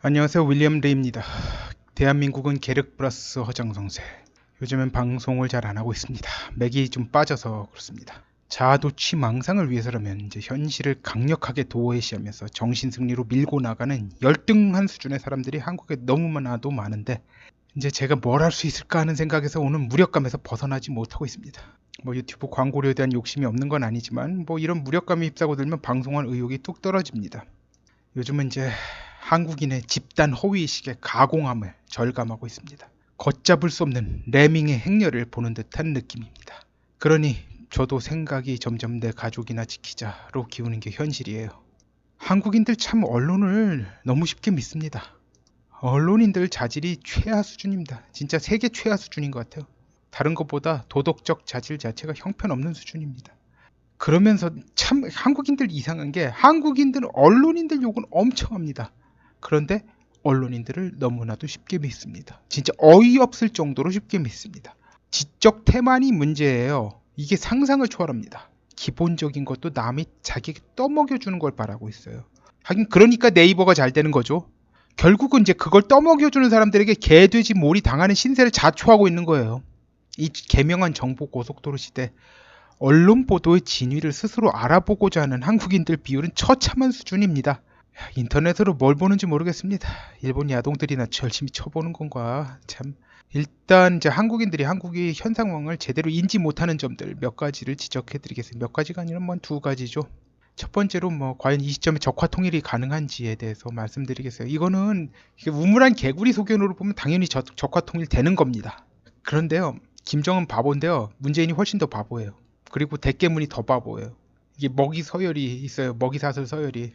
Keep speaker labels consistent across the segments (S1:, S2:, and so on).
S1: 안녕하세요. 윌리엄 레이입니다. 대한민국은 계륵 플러스 허장성세. 요즘엔 방송을 잘 안하고 있습니다. 맥이 좀 빠져서 그렇습니다. 자아도취 망상을 위해서라면 이제 현실을 강력하게 도외시하면서 정신승리로 밀고 나가는 열등한 수준의 사람들이 한국에 너무 많아도 많은데, 이제 제가 뭘 할 수 있을까 하는 생각에서 오는 무력감에서 벗어나지 못하고 있습니다. 유튜브 광고료에 대한 욕심이 없는 건 아니지만 이런 무력감이 휩싸고 들면 방송할 의욕이 뚝 떨어집니다. 요즘은 이제 한국인의 집단 허위의식의 가공함을 절감하고 있습니다. 걷잡을 수 없는 레밍의 행렬을 보는 듯한 느낌입니다. 그러니 저도 생각이 점점 내 가족이나 지키자로 기우는 게 현실이에요. 한국인들 참 언론을 너무 쉽게 믿습니다. 언론인들 자질이 최하 수준입니다. 진짜 세계 최하 수준인 것 같아요. 다른 것보다 도덕적 자질 자체가 형편없는 수준입니다. 그러면서 참 한국인들 이상한 게, 한국인들은 언론인들 욕은 엄청 합니다. 그런데 언론인들을 너무나도 쉽게 믿습니다. 진짜 어이없을 정도로 쉽게 믿습니다. 지적 태만이 문제예요. 이게 상상을 초월합니다. 기본적인 것도 남이 자기에게 떠먹여주는 걸 바라고 있어요. 하긴 그러니까 네이버가 잘 되는 거죠. 결국은 이제 그걸 떠먹여주는 사람들에게 개돼지 몰이 당하는 신세를 자초하고 있는 거예요. 이 개명한 정보 고속도로 시대, 언론 보도의 진위를 스스로 알아보고자 하는 한국인들 비율은 처참한 수준입니다. 인터넷으로 뭘 보는지 모르겠습니다. 일본 야동들이나 열심히 쳐보는 건가. 참, 일단 이제 한국인들이 한국의 현 상황을 제대로 인지 못하는 점들 몇 가지를 지적해드리겠습니다. 몇 가지가 아니라 두 가지죠. 첫 번째로 과연 이 시점에 적화 통일이 가능한지에 대해서 말씀드리겠어요. 이거는 우물한 개구리 소견으로 보면 당연히 적화 통일 되는 겁니다. 그런데요, 김정은 바보인데요, 문재인이 훨씬 더 바보예요. 그리고 대깨문이 더 바보예요. 이게 먹이 서열이 있어요. 먹이 사슬 서열이.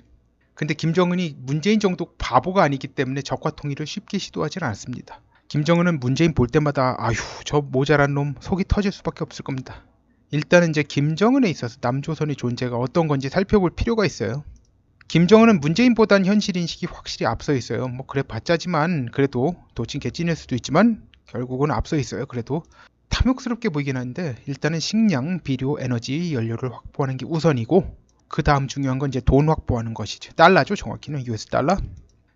S1: 근데 김정은이 문재인 정도 바보가 아니기 때문에 적화 통일을 쉽게 시도하지는 않습니다. 김정은은 문재인 볼 때마다 아휴, 저 모자란 놈, 속이 터질 수밖에 없을 겁니다. 일단은 이제 김정은에 있어서 남조선의 존재가 어떤 건지 살펴볼 필요가 있어요. 김정은은 문재인보단 현실인식이 확실히 앞서 있어요. 그래 봤자지만, 그래도 도친 개찐일 수도 있지만 결국은 앞서 있어요. 그래도 탐욕스럽게 보이긴 하는데, 일단은 식량, 비료, 에너지, 연료를 확보하는 게 우선이고, 그 다음 중요한 건 이제 돈 확보하는 것이죠. 달러죠, 정확히는 US 달러.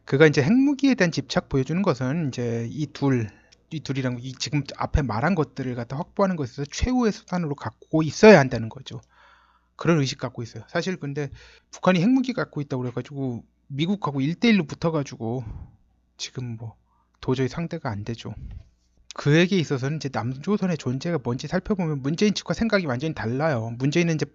S1: 그가 이제 핵무기에 대한 집착 보여주는 것은 이제 이 둘이랑 지금 앞에 말한 것들을 갖다 확보하는 것에서 최후의 수단으로 갖고 있어야 한다는 거죠. 그런 의식 갖고 있어요. 사실 근데 북한이 핵무기 갖고 있다고 그래가지고 미국하고 1대1로 붙어가지고 지금 도저히 상대가 안 되죠. 그에게 있어서는 이제 남조선의 존재가 뭔지 살펴보면 문재인 측과 생각이 완전히 달라요. 문재인은 이제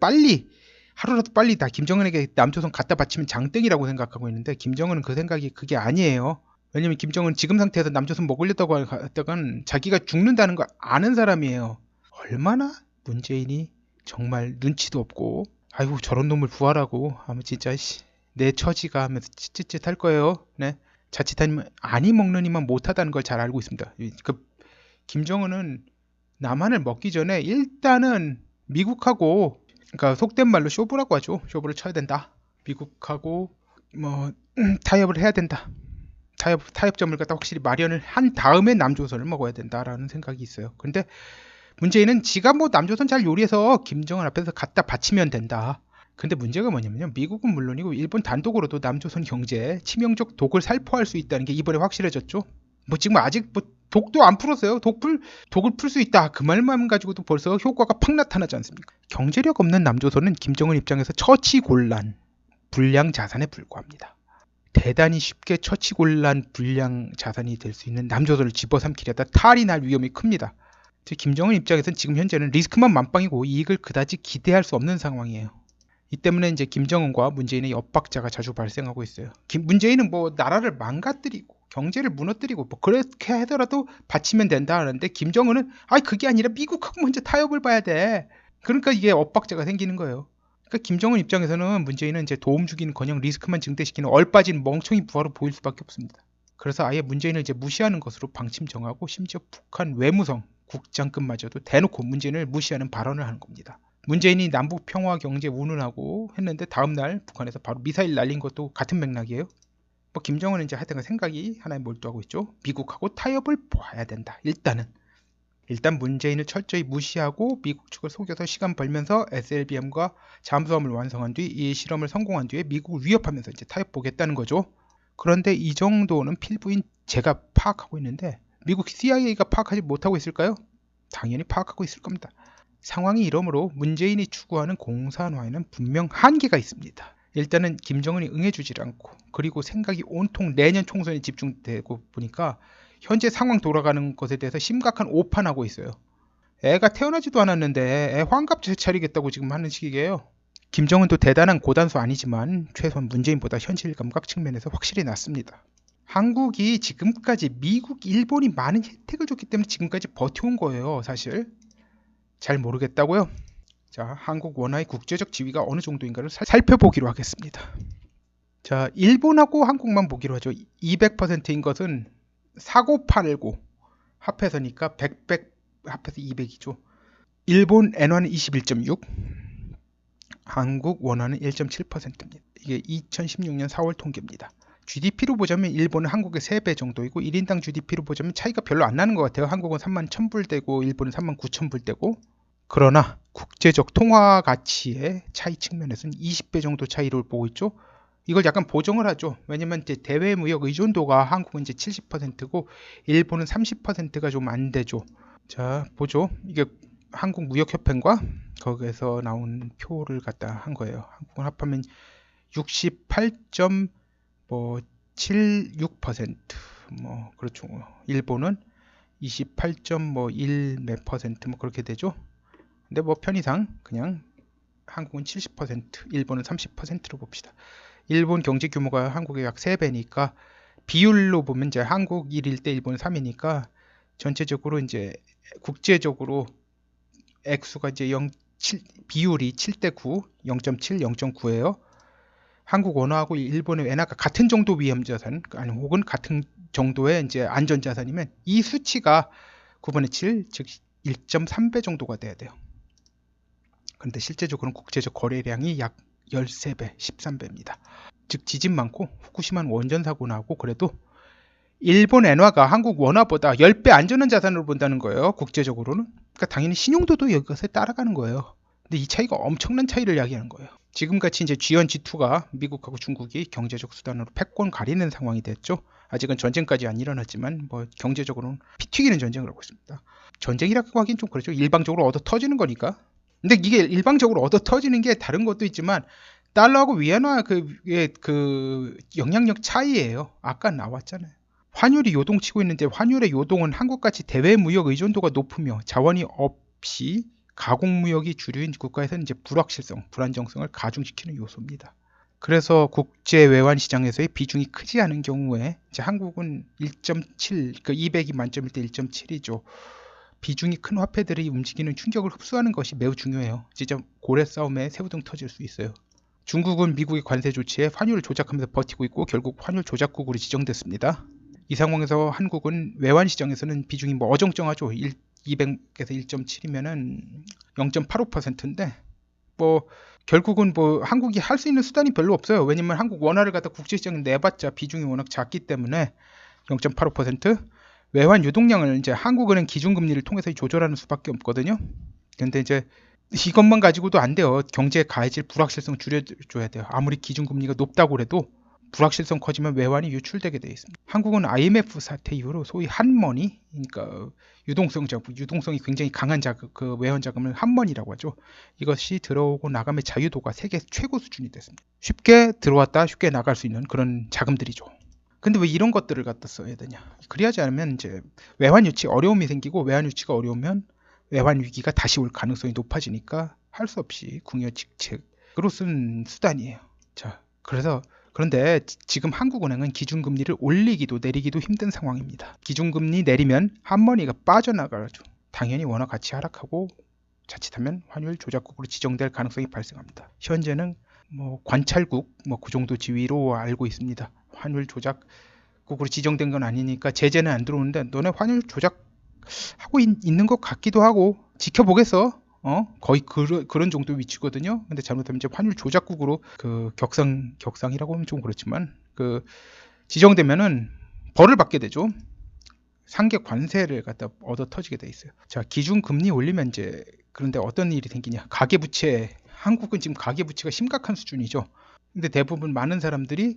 S1: 하루라도 빨리 다 김정은에게 남조선 갖다 바치면 장땡이라고 생각하고 있는데, 김정은은 그 생각이 그게 아니에요. 왜냐면 김정은 지금 상태에서 남조선 먹으려다고 했다간 자기가 죽는다는 걸 아는 사람이에요. 얼마나 문재인이 정말 눈치도 없고, 아이고 저런 놈을 부활하고 하면 진짜 내 처지가 하면서 찌릿찌릿 할 거예요. 네. 자칫하면 아니 먹는 이만 못하다는 걸 잘 알고 있습니다. 김정은은 남한을 먹기 전에 일단은 미국하고, 그러니까 속된 말로 쇼부라고 하죠. 쇼부를 쳐야 된다. 미국하고 타협을 해야 된다. 타협점을 갖다 확실히 마련을 한 다음에 남조선을 먹어야 된다라는 생각이 있어요. 근데 문재인은 지가 남조선 잘 요리해서 김정은 앞에서 갖다 바치면 된다. 근데 문제가 뭐냐면요, 미국은 물론이고 일본 단독으로도 남조선 경제에 치명적 독을 살포할 수 있다는 게 이번에 확실해졌죠. 지금 아직 독도 안 풀었어요. 독을 풀 수 있다, 그 말만 가지고도 벌써 효과가 팍 나타나지 않습니까? 경제력 없는 남조선은 김정은 입장에서 처치곤란, 불량 자산에 불과합니다. 대단히 쉽게 처치곤란 불량 자산이 될 수 있는 남조선을 집어삼키려다 탈이 날 위험이 큽니다. 김정은 입장에서는 지금 현재는 리스크만 만빵이고 이익을 그다지 기대할 수 없는 상황이에요. 이 때문에 이제 김정은과 문재인의 엇박자가 자주 발생하고 있어요. 문재인은 나라를 망가뜨리고 경제를 무너뜨리고 그렇게 하더라도 바치면 된다 하는데, 김정은은 그게 아니라 미국하고 먼저 타협을 봐야 돼. 그러니까 이게 엇박자가 생기는 거예요. 그러니까 김정은 입장에서는 문재인은 이제 도움 주기는커녕 리스크만 증대시키는 얼빠진 멍청이 부하로 보일 수밖에 없습니다. 그래서 아예 문재인을 이제 무시하는 것으로 방침 정하고, 심지어 북한 외무성 국장급마저도 대놓고 문재인을 무시하는 발언을 하는 겁니다. 문재인이 남북 평화 경제 운운하고 했는데 다음날 북한에서 바로 미사일 날린 것도 같은 맥락이에요. 김정은은 이제 하여튼 생각이 하나에 몰두하고 있죠. 미국하고 타협을 봐야 된다. 일단 문재인을 철저히 무시하고 미국 측을 속여서 시간 벌면서 SLBM과 잠수함을 완성한 뒤 이 실험을 성공한 뒤에 미국을 위협하면서 이제 타협 보겠다는 거죠. 그런데 이 정도는 필부인 제가 파악하고 있는데 미국 CIA가 파악하지 못하고 있을까요? 당연히 파악하고 있을 겁니다. 상황이 이러므로 문재인이 추구하는 공산화에는 분명 한계가 있습니다. 일단은 김정은이 응해주질 않고, 그리고 생각이 온통 내년 총선에 집중되고 보니까 현재 상황 돌아가는 것에 대해서 심각한 오판하고 있어요. 애가 태어나지도 않았는데 애 환갑 차리겠다고 지금 하는 시기예요. 김정은도 대단한 고단수 아니지만 최소한 문재인보다 현실 감각 측면에서 확실히 낫습니다. 한국이 지금까지 미국, 일본이 많은 혜택을 줬기 때문에 지금까지 버텨온 거예요. 사실 잘 모르겠다고요? 자, 한국 원화의 국제적 지위가 어느 정도인가를 살펴보기로 하겠습니다. 자, 일본하고 한국만 보기로 하죠. 200%인 것은 사고 팔고 합해서니까 100 합해서 200이죠. 일본 엔화는 21.6, 한국 원화는 1.7%입니다. 이게 2016년 4월 통계입니다. GDP로 보자면 일본은 한국의 3배 정도이고 1인당 GDP로 보자면 차이가 별로 안 나는 것 같아요. 한국은 31,000불대고 일본은 39,000불대고, 그러나 국제적 통화 가치의 차이 측면에서는 20배 정도 차이를 보고 있죠. 이걸 약간 보정을 하죠. 왜냐면 이제 대외 무역 의존도가 한국은 이제 70%고 일본은 30%가 좀 안 되죠. 자, 보죠. 이게 한국 무역협회인가 거기에서 나온 표를 갖다 한 거예요. 한국은 합하면 68.76%, 뭐 그렇죠. 일본은 28.1 몇 퍼센트 뭐 그렇게 되죠. 근데 뭐 편의상 그냥 한국은 70%, 일본은 30%로 봅시다. 일본 경제 규모가 한국의 약 3배니까 비율로 보면 이제 한국 1일 때 일본 3이니까 전체적으로 이제 국제적으로 액수가 이제 0.7, 비율이 7대 9, 0.7, 0.9예요. 한국 원화하고 일본의 엔화가 같은 정도 위험자산, 아니 혹은 같은 정도의 이제 안전자산이면 이 수치가 9분의 7, 즉 1.3배 정도가 돼야 돼요. 그런데 실제적으로는 국제적 거래량이 약 13배, 13배입니다. 즉 지진 많고 후쿠시마 원전 사고 나고 그래도 일본 엔화가 한국 원화보다 10배 안전한 자산으로 본다는 거예요. 국제적으로는. 그러니까 당연히 신용도도 이것에 따라가는 거예요. 근데 이 차이가 엄청난 차이를 이야기하는 거예요. 지금같이 이제 G1, G2가 미국하고 중국이 경제적 수단으로 패권 가리는 상황이 됐죠. 아직은 전쟁까지 안 일어났지만 뭐 경제적으로는 피 튀기는 전쟁을 하고 있습니다. 전쟁이라고 하긴 좀 그렇죠. 일방적으로 얻어 터지는 거니까. 근데 이게 일방적으로 얻어 터지는 게 다른 것도 있지만 달러하고 위안화 그 영향력 차이예요. 아까 나왔잖아요. 환율이 요동치고 있는데 환율의 요동은 한국같이 대외 무역 의존도가 높으며 자원이 없이 가공무역이 주류인 국가에서는 이제 불확실성, 불안정성을 가중시키는 요소입니다. 그래서 국제 외환 시장에서의 비중이 크지 않은 경우에 이제 한국은 1.7, 그 200이 만점일 때 1.7이죠. 비중이 큰 화폐들이 움직이는 충격을 흡수하는 것이 매우 중요해요. 진짜 고래 싸움에 새우등 터질 수 있어요. 중국은 미국의 관세 조치에 환율을 조작하면서 버티고 있고 결국 환율 조작국으로 지정됐습니다. 이 상황에서 한국은 외환 시장에서는 비중이 뭐 어정쩡하죠. 200에서 1.7이면은 0.85%인데 뭐 결국은 뭐 한국이 할 수 있는 수단이 별로 없어요. 왜냐면 한국 원화를 갖다 국제시장에 내봤자 비중이 워낙 작기 때문에 0.85%, 외환 유동량을 이제 한국은행 기준금리를 통해서 조절하는 수밖에 없거든요. 근데 이제 이것만 가지고도 안 돼요. 경제에 가해질 불확실성 줄여줘야 돼요. 아무리 기준금리가 높다고 해도 불확실성 커지면 외환이 유출되게 돼 있습니다. 한국은 IMF 사태 이후로 소위 한머니, 그러니까 유동성이 굉장히 강한 자금, 그 외환 자금을 한머니라고 하죠. 이것이 들어오고 나감의 자유도가 세계 최고 수준이 됐습니다. 쉽게 들어왔다 쉽게 나갈 수 있는 그런 자금들이죠. 근데 왜 이런 것들을 갖다 써야 되냐? 그리하지 않으면 이제 외환 유치 어려움이 생기고 외환 유치가 어려우면 외환 위기가 다시 올 가능성이 높아지니까 할 수 없이 궁여직책으로 쓴 수단이에요. 자, 그런데 지금 한국은행은 기준금리를 올리기도 내리기도 힘든 상황입니다. 기준금리 내리면 한머니가 빠져나가죠. 당연히 원화 가치 하락하고 자칫하면 환율 조작국으로 지정될 가능성이 발생합니다. 현재는 뭐 관찰국 뭐 그 정도 지위로 알고 있습니다. 환율 조작국으로 지정된 건 아니니까 제재는 안 들어오는데 너네 환율 조작하고 있는 것 같기도 하고 지켜보겠어. 거의 그런 정도 위치거든요. 근데 잘못하면 이제 환율 조작국으로 그 격상이라고 하면 좀 그렇지만 그 지정되면은 벌을 받게 되죠. 상계 관세를 갖다 얻어 터지게 돼 있어요. 자, 기준금리 올리면 이제 그런데 어떤 일이 생기냐? 가계부채, 한국은 지금 가계부채가 심각한 수준이죠. 근데 대부분 많은 사람들이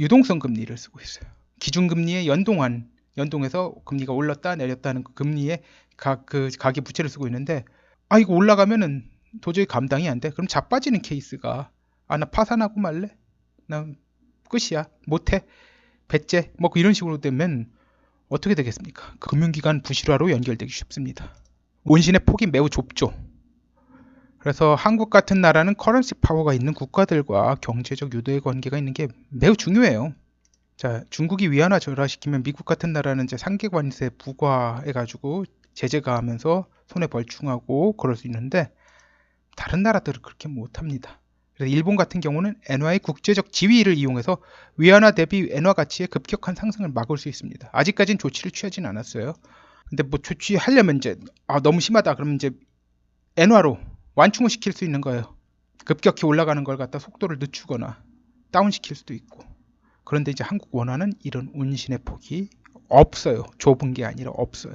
S1: 유동성 금리를 쓰고 있어요. 기준금리에 연동해서 금리가 올랐다 내렸다는 그 금리에 가계 부채를 쓰고 있는데, 이거 올라가면은 도저히 감당이 안 돼. 그럼 자빠지는 케이스가, 나 파산하고 말래? 나 끝이야. 못해. 배째. 뭐 이런 식으로 되면 어떻게 되겠습니까? 금융기관 부실화로 연결되기 쉽습니다. 원신의 폭이 매우 좁죠. 그래서 한국 같은 나라는 커런시 파워가 있는 국가들과 경제적 유도의 관계가 있는 게 매우 중요해요. 자, 중국이 위안화 절하시키면 미국 같은 나라는 이제 상계 관세 부과해가지고 제재 가하면서 손해 벌충하고 그럴 수 있는데, 다른 나라들은 그렇게 못합니다. 그래서 일본 같은 경우는 엔화의 국제적 지위를 이용해서 위안화 대비 엔화 가치의 급격한 상승을 막을 수 있습니다. 아직까지는 조치를 취하진 않았어요. 근데 뭐 조치하려면 이제 너무 심하다 그러면 이제 엔화로 완충을 시킬 수 있는 거예요. 급격히 올라가는 걸 갖다 속도를 늦추거나 다운시킬 수도 있고. 그런데 이제 한국 원화는 이런 운신의 폭이 없어요. 좁은 게 아니라 없어요.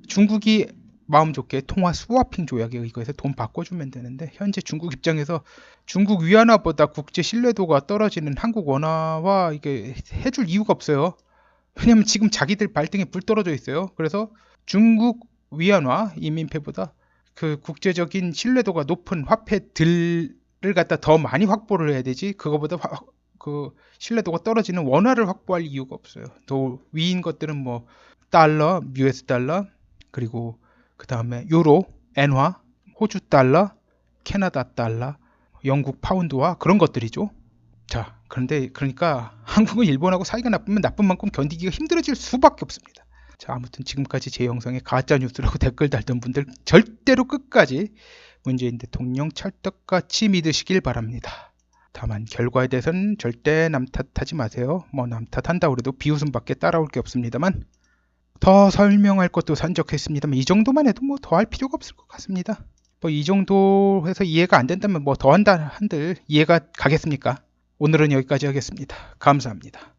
S1: 중국이 마음 좋게 통화 스와핑 조약에 의거해서 돈 바꿔주면 되는데, 현재 중국 입장에서 중국 위안화보다 국제 신뢰도가 떨어지는 한국 원화와 이게 해줄 이유가 없어요. 왜냐면 지금 자기들 발등에 불 떨어져 있어요. 그래서 중국 위안화 이민폐보다 그 국제적인 신뢰도가 높은 화폐들을 갖다 더 많이 확보를 해야 되지, 그거보다 그 신뢰도가 떨어지는 원화를 확보할 이유가 없어요. 또 위인 것들은 뭐 달러, US 달러, 그리고 그 다음에 유로, 엔화, 호주 달러, 캐나다 달러, 영국 파운드와 그런 것들이죠. 자, 그러니까 한국은 일본하고 사이가 나쁘면 나쁜 만큼 견디기가 힘들어질 수밖에 없습니다. 자, 아무튼 지금까지 제 영상에 가짜 뉴스라고 댓글 달던 분들 절대로 끝까지 문재인 대통령 찰떡같이 믿으시길 바랍니다. 다만 결과에 대해서는 절대 남 탓하지 마세요. 뭐 남 탓한다고 해도 비웃음밖에 따라올 게 없습니다만, 더 설명할 것도 산적했습니다만 이 정도만 해도 뭐 더 할 필요가 없을 것 같습니다. 뭐 이 정도 해서 이해가 안 된다면 뭐 더 한들 이해가 가겠습니까? 오늘은 여기까지 하겠습니다. 감사합니다.